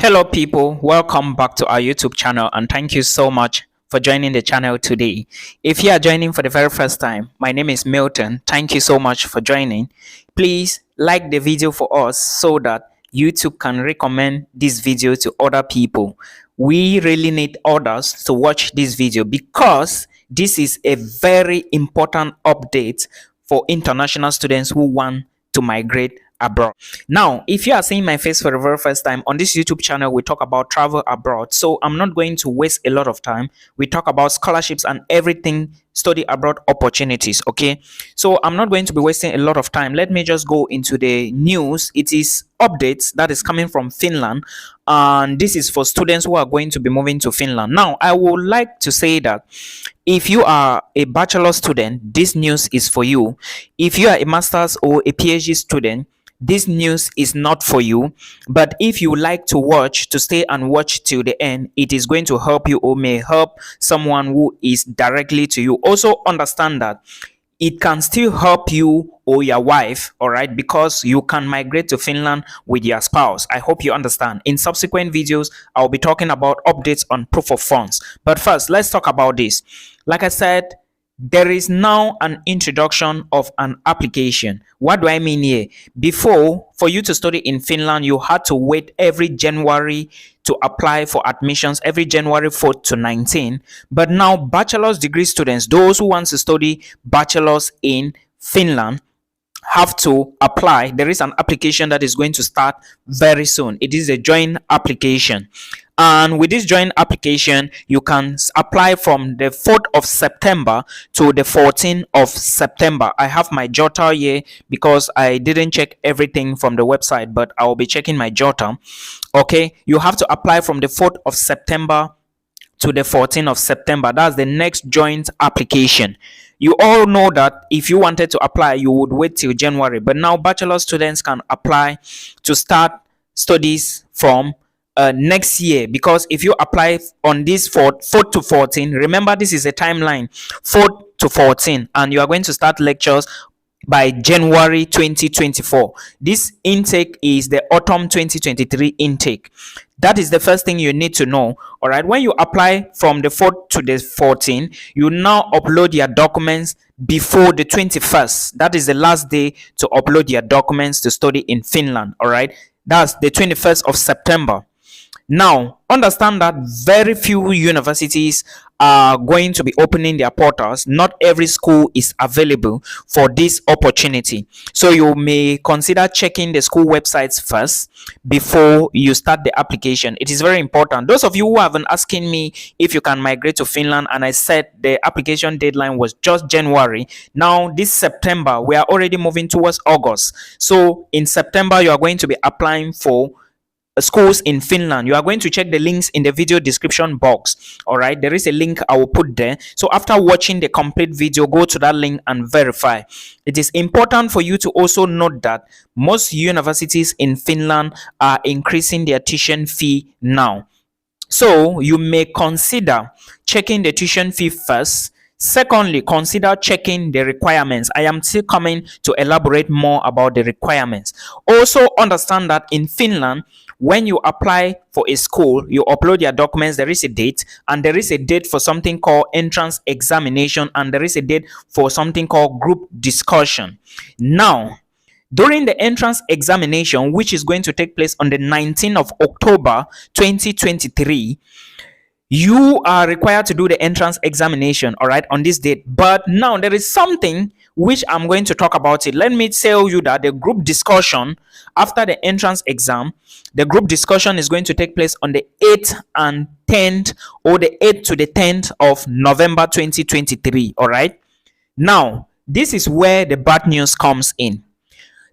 Hello people, welcome back to our YouTube channel and thank you so much for joining the channel today. If you are joining for the very first time, my name is Milton. Thank you so much for joining. Please like the video for us so that YouTube can recommend this video to other people. We really need others to watch this video because this is a very important update for international students who want to migrate abroad. Now, if you are seeing my face for the very first time on this YouTube channel, we talk about travel abroad. So I'm not going to waste a lot of time. We talk about scholarships and everything study abroad opportunities. Okay, so I'm not going to be wasting a lot of time. Let me just go into the news. It is updates that is coming from Finland, and this is for students who are going to be moving to Finland. Now, I would like to say that if you are a bachelor student, this news is for you. If you are a master's or a PhD student, this news is not for you. But if you like to watch, to stay and watch till the end, it is going to help you or may help someone who is directly to you. Also understand that it can still help you or your wife, all right, because you can migrate to Finland with your spouse. I hope you understand. In subsequent videos, I'll be talking about updates on proof of funds. But first, let's talk about this. Like I said, there is now an introduction of an application. What do I mean here? Before, for you to study in Finland, you had to wait every January to apply for admissions, every January 4th to 19. But now, bachelor's degree students, those who want to study bachelor's in Finland, have to apply. There is an application that is going to start very soon. It is a joint application. And with this joint application, you can apply from the 4th of September to the 14th of September. I have my jotter here because I didn't check everything from the website, but I will be checking my jotter. Okay, you have to apply from the 4th of September to the 14th of September. That's the next joint application. You all know that if you wanted to apply, you would wait till January. But now bachelor students can apply to start studies from next year, because if you apply on this 4th to 14, remember this is a timeline, 4th to 14, and you are going to start lectures by January 2024. This intake is the autumn 2023 intake. That is the first thing you need to know. All right, when you apply from the 4th to the 14th, you now upload your documents before the 21st. That is the last day to upload your documents to study in Finland. All right, that's the 21st of September. Now, understand that very few universities are going to be opening their portals. Not every school is available for this opportunity. So you may consider checking the school websites first before you start the application. It is very important. Those of you who have been asking me if you can migrate to Finland, and I said the application deadline was just January. Now, this September, we are already moving towards August. So in September, you are going to be applying for schools in Finland. You are going to check the links in the video description box. All right, there is a link I will put there. So after watching the complete video, go to that link and verify. It is important for you to also note that most universities in Finland are increasing their tuition fee now. So you may consider checking the tuition fee first. Secondly, consider checking the requirements. I am still coming to elaborate more about the requirements. Also understand that in Finland, when you apply for a school, you upload your documents, there is a date, and there is a date for something called entrance examination, and there is a date for something called group discussion. Now, during the entrance examination, which is going to take place on the 19th of October 2023, you are required to do the entrance examination, all right, on this date. But now there is something which I'm going to talk about it. Let me tell you that the group discussion after the entrance exam, the group discussion is going to take place on the 8th and 10th, or the 8th to the 10th of November 2023, all right. Now, this is where the bad news comes in.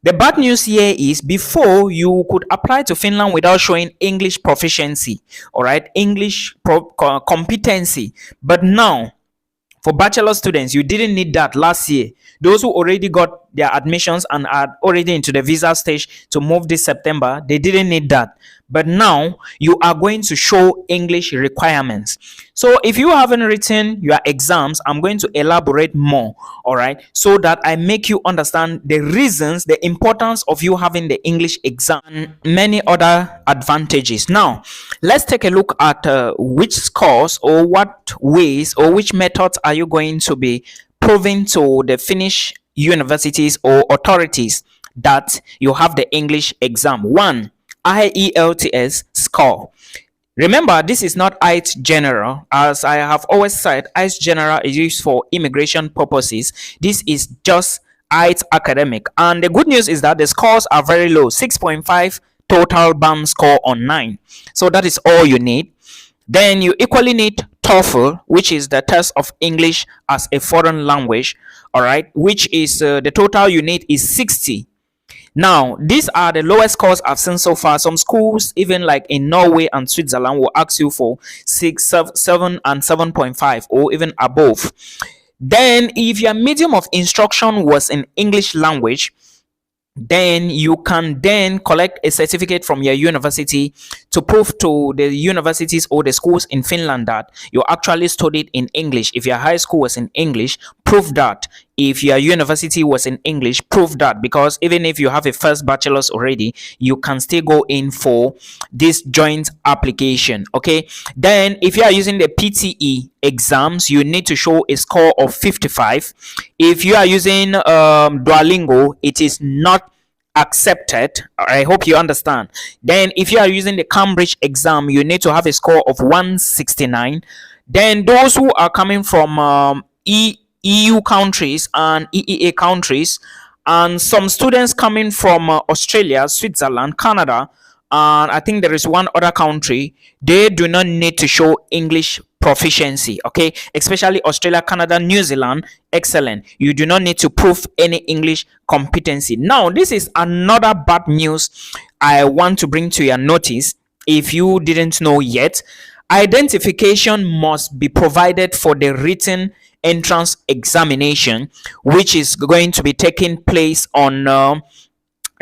The bad news here is before you could apply to Finland without showing English proficiency, all right, English competency. But now, for bachelor students, you didn't need that last year. Those who already got their admissions and are already into the visa stage to move this September, they didn't need that. but now you are going to show English requirements. So if you haven't written your exams, I'm going to elaborate more, all right, so that I make you understand the reasons, the importance of you having the English exam, and many other advantages. Now, let's take a look at which scores or what ways or which methods are you going to be proving to the Finnish universities or authorities that you have the English exam. One, IELTS score. Remember, this is not IELTS General. As I have always said, IELTS General is used for immigration purposes. This is just IELTS Academic. And the good news is that the scores are very low, 6.5 total BAM score on 9. So that is all you need. Then you equally need TOEFL, which is the test of English as a foreign language, all right, which is the total you need is 60. Now, these are the lowest scores I've seen so far. Some schools, even like in Norway and Switzerland, will ask you for 6, 7, and 7.5 or even above. Then, if your medium of instruction was in English language, then you can then collect a certificate from your university to prove to the universities or the schools in Finland that you actually studied in English. If your high school was in English, prove that. If your university was in English, prove that, because even if you have a first bachelor's already, you can still go in for this joint application. Okay, then if you are using the PTE exams, you need to show a score of 55. If you are using Duolingo, it is not accepted. I hope you understand. Then if you are using the Cambridge exam, you need to have a score of 169. Then those who are coming from EU countries and EEA countries, and some students coming from Australia, Switzerland, Canada, and I think there is one other country, they do not need to show English proficiency. Okay, especially Australia, Canada, New Zealand, excellent. You do not need to prove any English competency. Now, this is another bad news I want to bring to your notice. If you didn't know yet, identification must be provided for the written entrance examination, which is going to be taking place on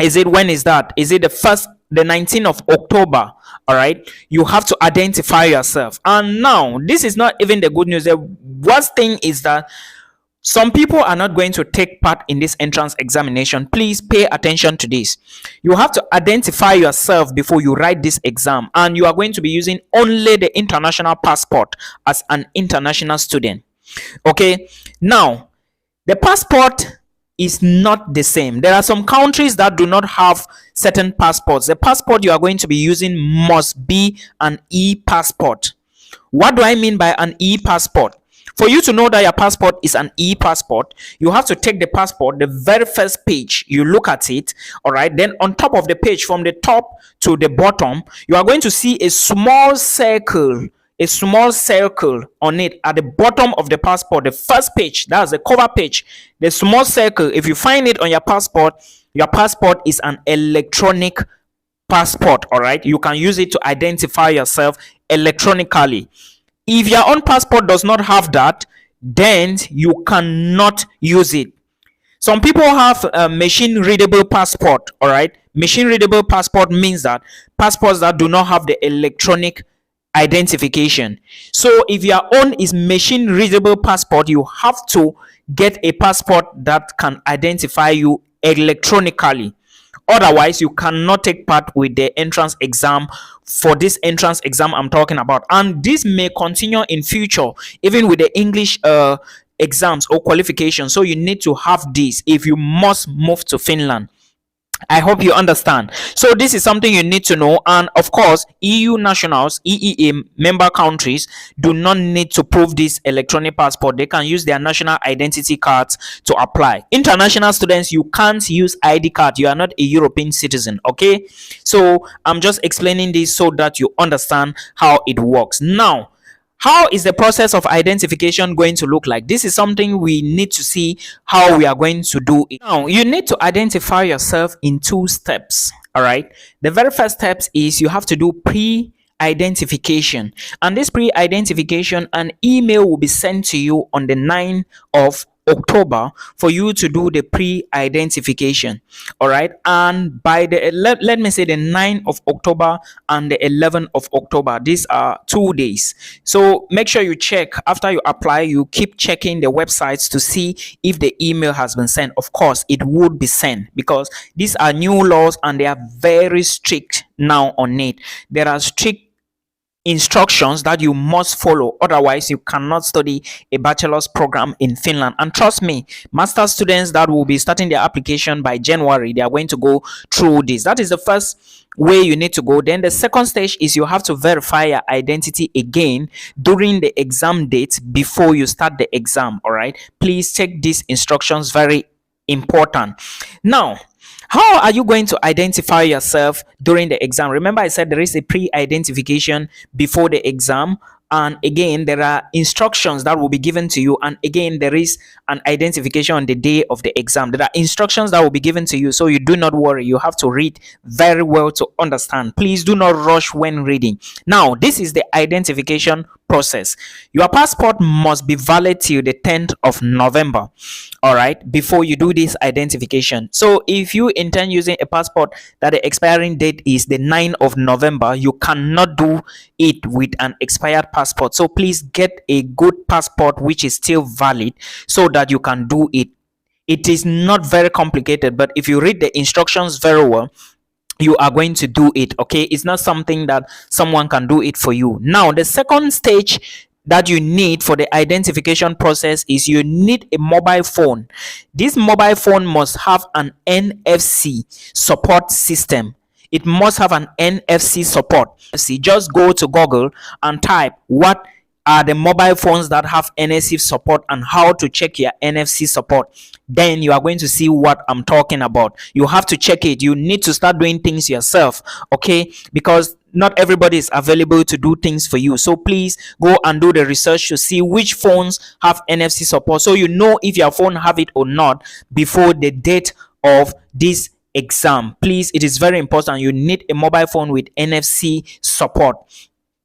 is it the 19th of October. All right, you have to identify yourself. And now, this is not even the good news. The worst thing is that some people are not going to take part in this entrance examination. Please pay attention to this. You have to identify yourself before you write this exam, and you are going to be using only the international passport as an international student. Okay, now the passport is not the same. There are some countries that do not have certain passports. The passport you are going to be using must be an e-passport. What do I mean by an e-passport? For you to know that your passport is an e-passport, you have to take the passport, the very first page, you look at it, all right? Then on top of the page, from the top to the bottom, you are going to see a small circle on it at the bottom of the passport. The first page, that's the cover page. The small circle, if you find it on your passport is an electronic passport, all right? You can use it to identify yourself electronically. If your own passport does not have that, then you cannot use it. Some people have a machine readable passport, all right? Machine readable passport means that passports that do not have the electronic identification. So if your own is machine readable passport, you have to get a passport that can identify you electronically. Otherwise, you cannot take part with the entrance exam. For this entrance exam I'm talking about, and this may continue in future even with the English exams or qualifications. So you need to have this if you must move to Finland. I hope you understand. So this is something you need to know. And of course, EU nationals, EEA member countries do not need to prove this electronic passport. They can use their national identity cards to apply. International students, you can't use ID card. You are not a European citizen. Okay, so I'm just explaining this so that you understand how it works. Now, how is the process of identification going to look like? This is something we need to see how we are going to do it. Now, you need to identify yourself in 2 steps. All right. The very first step is you have to do pre-identification. And this pre-identification, an email will be sent to you on the 9th of October for you to do the pre-identification. All right, and by the let me say the 9th of October and the 11th of October, these are 2 days. So make sure you check after you apply, you keep checking the websites to see if the email has been sent. Of course it would be sent, because these are new laws and they are very strict now on it. There are strict instructions that you must follow, otherwise you cannot study a bachelor's program in Finland. And trust me, master students that will be starting their application by January, they are going to go through this. That is the first way you need to go. Then the second stage is you have to verify your identity again during the exam date before you start the exam. All right, please take these instructions, very important. Now, how are you going to identify yourself during the exam? Remember, I said there is a pre-identification before the exam. And again, there are instructions that will be given to you. And again, there is an identification on the day of the exam. There are instructions that will be given to you. So you do not worry. You have to read very well to understand. Please do not rush when reading. Now, this is the identification process. Your passport must be valid till the 10th of November. All right, before you do this identification. So if you intend using a passport that the expiring date is the 9th of November, you cannot do it with an expired passport. So please get a good passport which is still valid so that you can do it. It is not very complicated, but if you read the instructions very well, you are going to do it. Okay, it's not something that someone can do it for you. Now, the second stage that you need for the identification process is you need a mobile phone. This mobile phone must have an NFC support system. It must have an NFC support. See, just go to Google and type what are the mobile phones that have NFC support and how to check your NFC support. Then you are going to see what I'm talking about. You have to check it. You need to start doing things yourself, okay? Because not everybody is available to do things for you. So please go and do the research to see which phones have NFC support, so you know if your phone have it or not before the date of this exam. Please, it is very important. You need a mobile phone with NFC support.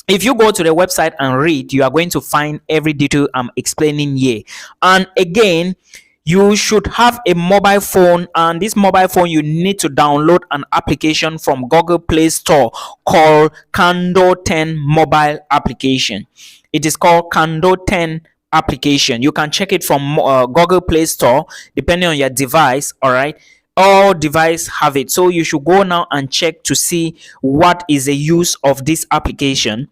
If you go to the website and read, you are going to find every detail I'm explaining here. And again, you should have a mobile phone, and this mobile phone you need to download an application from Google Play Store called Kando 10 mobile application. It is called Kando 10 application. You can check it from Google Play Store depending on your device. All right, all devices have it, so you should go now and check to see what is the use of this application,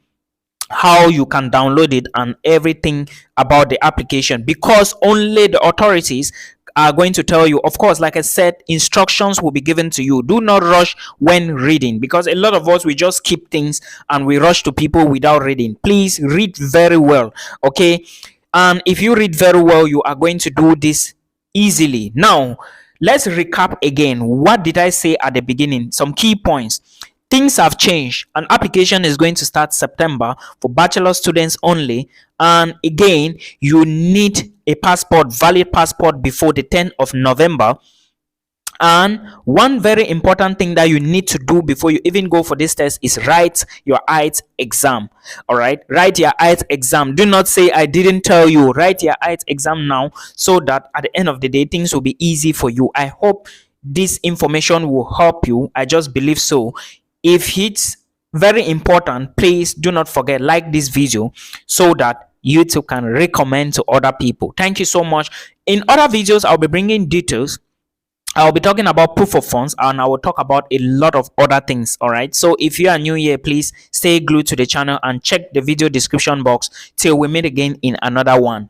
how you can download it, and everything about the application, because only the authorities are going to tell you. Of course, like I said, instructions will be given to you. Do not rush when reading, because a lot of us, we just skip things and we rush to people without reading. Please read very well, okay? And if you read very well, you are going to do this easily. Now, let's recap again. What did I say at the beginning? Some key points. Things have changed. An application is going to start September for bachelor students only. And again, you need a passport, valid passport, before the 10th of November. And one very important thing that you need to do before you even go for this test is write your IELTS exam. All right, write your IELTS exam. Do not say I didn't tell you. Write your IELTS exam now, so that at the end of the day, things will be easy for you. I hope this information will help you. I just believe so. If it's very important, please do not forget, like this video so that you too can recommend to other people. Thank you so much. In other videos, I'll be bringing details. I'll be talking about proof of funds, and I will talk about a lot of other things. All right, so if you are new here, please stay glued to the channel and check the video description box till we meet again in another one.